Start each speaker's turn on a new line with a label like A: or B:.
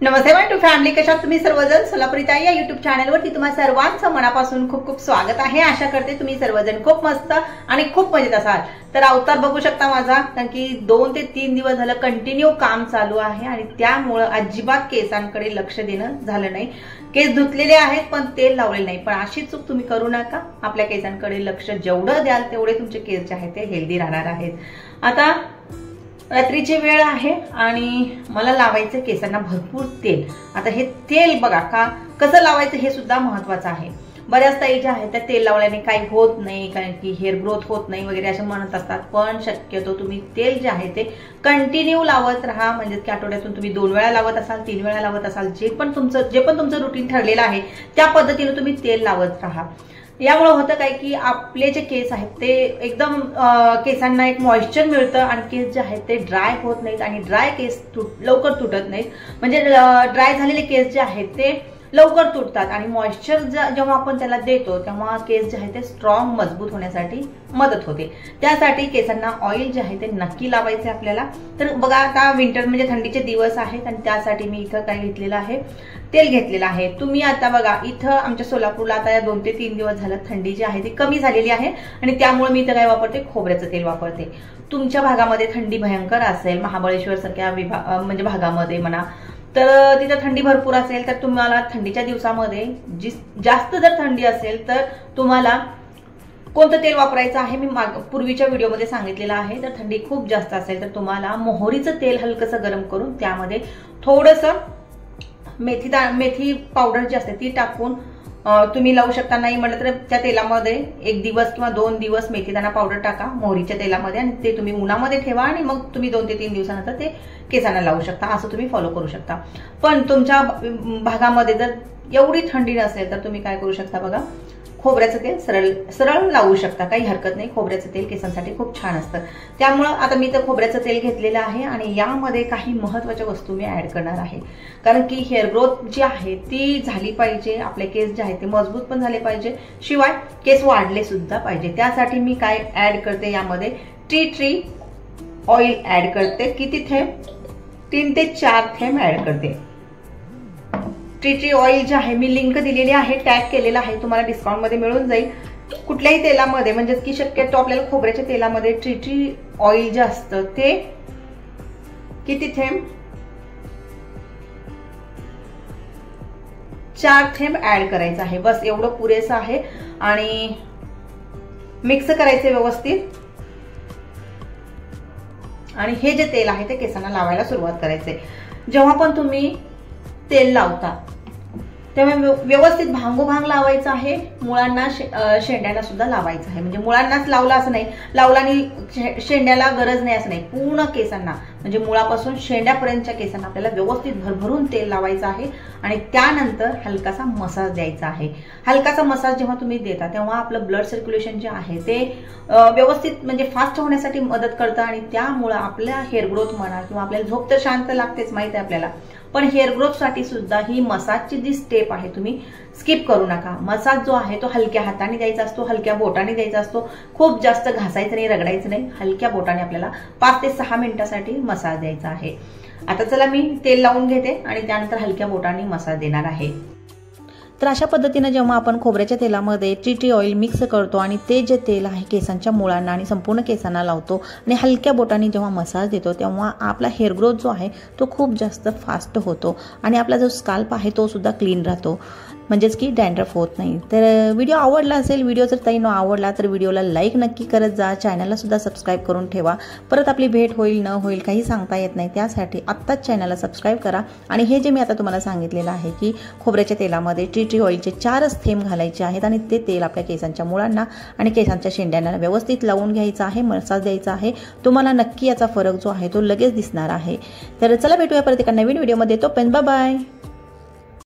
A: नमस्ते one two family, कशा तुम्ही सर्वजण? सोलापुरी ताई या युट्यूब चॅनलवरती तुम्हा सर्वांचं मनापासून खूप खूप स्वागत आहे। आशा करते तुम्ही सर्वजण खूप मस्त आणि खूप मजेत असाल। तर अवतार बघू शकता माझा, कारण की 2 ते 3 दिवस झालं कंटिन्यू काम चालू आहे आणि त्यामुळे अजिबात केसांकडे लक्ष देणं झालं नाही। केस धुतलेले आहेत पण तेल लावलेले नाही, पण अशी चूक तुम्ही करू नका। आपल्या केसांकडे लक्ष जेवढं द्याल तेवढे तुमचे केस जे आहेत ते हेल्दी राहणार आहेत। आता रात्रीची वेळ आहे आणि मला लावायचं केसांना भरपूर तेल। आता हे तेल बघा का कसं लावायचं हे सुद्धा महत्त्वाचं आहे। बऱ्याच ताई ज्या आहेत त्या तेल लावल्याने काही होत नाही, कारण की हेअर ग्रोथ होत नाही वगैरे असं म्हणत असतात, पण शक्यतो तुम्ही तेल जे आहे ते कंटिन्यू लावत राहा। म्हणजे की आठवड्यातून तुम्ही 2 वेळा लावत असाल, 3 वेळा लावत असाल, जे पण तुमचं रुटीन ठरलेलं आहे त्या पद्धतीने तुम्ही तेल लावत राहा। यामुळे होतं काय की आपले जे केस आहेत ते एकदम केसांना एक मॉइश्चर मिळतं आणि केस जे आहेत ते ड्राय होत नाहीत आणि ड्राय केस लवकर तुटत नाहीत। म्हणजे ड्राय झालेले केस जे आहेत ते लवकर तुटतात आणि मॉइश्चर जेव्हा आपण त्याला देतो तेव्हा केस जे आहे ते स्ट्रॉंग मजबूत होण्यासाठी मदत होते। त्यासाठी केसांना ऑइल जे आहे ते नक्की लावायचे आपल्याला। तर बघा आता विंटर म्हणजे थंडीचे दिवस आहेत आणि त्यासाठी मी इथं काय घेतलेलं आहे, तेल घेतलेलं आहे। तुम्ही आता बघा इथं आमच्या सोलापूरला आता या 2 ते 3 दिवस झालं थंडी जी आहे ती कमी झालेली आहे आणि त्यामुळे मी इथं काय वापरते, खोबऱ्याचं तेल वापरते। तुमच्या भागामध्ये थंडी भयंकर असेल, महाबळेश्वर सारख्या म्हणजे भागामध्ये म्हणा, तर तिथे थंडी भरपूर असेल, तर तुम्हाला थंडीच्या दिवसामध्ये जास्त जर थंडी असेल तर तुम्हाला कोणतं तेल वापरायचं आहे मी पूर्वीच्या व्हिडिओमध्ये सांगितलेलं आहे। तर थंडी खूप जास्त असेल तर तुम्हाला मोहरीचं तेल हलकसं गरम करून त्यामध्ये थोडंसं मेथी पावडर जी असते ती टाकून तुम्ही लावू शकता। नाही म्हटलं तर त्या तेलामध्ये 1 दिवस किंवा 2 दिवस मेथीदाणा पावडर टाका मोहरीच्या तेलामध्ये आणि ते तुम्ही उन्हामध्ये ठेवा आणि मग तुम्ही 2 ते 3 दिवसानंतर ते केसांना लावू शकता। असं तुम्ही फॉलो करू शकता। पण तुमच्या भागामध्ये जर एवढी थंडी नसेल तर तुम्ही काय करू शकता बघा, खोबऱ्याचं तेल सरळ लावू शकता, काही हरकत नाही। खोबऱ्याचं तेल केसांसाठी खूप छान असतं। त्यामुळे आता मी तर खोबऱ्याचं तेल घेतलेलं आहे आणि यामध्ये काही महत्त्वाच्या वस्तू मी ऍड करणार आहे, कारण की हेअर ग्रोथ जी आहे ती झाली पाहिजे, आपले केस जे आहेत ते मजबूत पण झाले पाहिजे, शिवाय केस वाढले सुद्धा पाहिजे। त्यासाठी मी काय ऍड करते, यामध्ये टी ट्री ऑइल ऍड करते। किती थेंब? 3 ते 4 थेंब ऍड करते। टी ट्री ऑइल जे आहे मी लिंक दिलेली आहे, टॅग केलेला आहे, तुम्हाला डिस्काउंट मध्ये मिळून जाईल। कुठल्याही तेलामध्ये म्हणजे की शक्यतो आपल्याला खोबऱ्याच्या तेलामध्ये टी ट्री ऑइल जे असतं ते किती थेंब? 4 थेंब ऍड करायचं आहे, बस एवढं पुरेसं आहे। आणि मिक्स करायचे व्यवस्थित आणि हे जे तेल आहे ते केसांना लावायला सुरुवात करायचे। जेव्हा पण तुम्ही तेल लावता तेव्हा व्यवस्थित भांगोभांग लावायचं आहे। मुळांना शेंड्याला सुद्धा लावायचं आहे, म्हणजे मुळांनाच लावला असं नाही, लावला आणि शेंड्याला गरज नाही असं नाही, पूर्ण केसांना म्हणजे मुळापासून शेंड्यापर्यंतच्या केसांना आपल्याला व्यवस्थित भरभरून तेल लावायचं आहे आणि त्यानंतर हलकासा मसाज द्यायचा आहे। हलकासा मसाज जेव्हा तुम्ही देता तेव्हा आपलं ब्लड सर्क्युलेशन जे आहे ते व्यवस्थित म्हणजे फास्ट होण्यासाठी मदत करतं आणि त्यामुळे आपल्या हेअर ग्रोथ म्हणा किंवा आपल्याला झोप तर शांत लागतेच माहिती आहे आपल्याला, पण हेअर ग्रोथ साठी सुद्धा ही मसाजची जी स्टेप आहे तुम्ही स्किप करू नका। मसाज जो आहे तो हलक्या हाताने द्यायचा असतो, हलक्या बोटाने द्यायचा असतो, खूप जास्त घासायचं नाही, रगडायचं नाही, हलक्या बोटाने आपल्याला 5 ते 6 मिनिटासाठी मसाज द्यायचा आहे। आता चला मी तेल लावून घेते आणि त्यानंतर हलक्या बोटाने मसाज देणार आहे। तर अशा पद्धतीने जेव्हा आपण खोबऱ्याच्या तेलामध्ये टी ट्री ऑइल मिक्स करतो आणि ते जे तेल आहे केसांच्या मुळांना आणि संपूर्ण केसांना लावतो आणि हलक्या बोटाने जेव्हा मसाज देतो तेव्हा आपला हेअर ग्रोथ जो आहे तो खूप जास्त फास्ट होतो आणि आपला जो स्काल्प आहे तो सुद्धा क्लीन राहतो, म्हणजेच की डॅन्ड्रफ होत नाही। तर व्हिडिओ आवडला असेल, व्हिडिओ जर ताई न आवडला तर व्हिडिओला लाईक नक्की करत जा, चॅनलला सुद्धा सबस्क्राईब करून ठेवा। परत आपली भेट होईल न होईल काही सांगता येत नाही, त्यासाठी आत्ताच चॅनलला सबस्क्राईब करा। आणि हे जे मी आता तुम्हाला सांगितलेलं आहे की खोबऱ्याच्या तेलामध्ये टी ट्री ऑइलचे 4च थेंब घालायचे आहेत आणि ते तेल आपल्या केसांच्या मुळांना आणि केसांच्या शेंड्यांना व्यवस्थित लावून घ्यायचं आहे, मसाज द्यायचा आहे। तुम्हाला नक्की याचा फरक जो आहे तो लगेच दिसणार आहे। तर चला भेटूया परत एका नवीन व्हिडिओमध्ये, तोपर्यंत बाय बाय।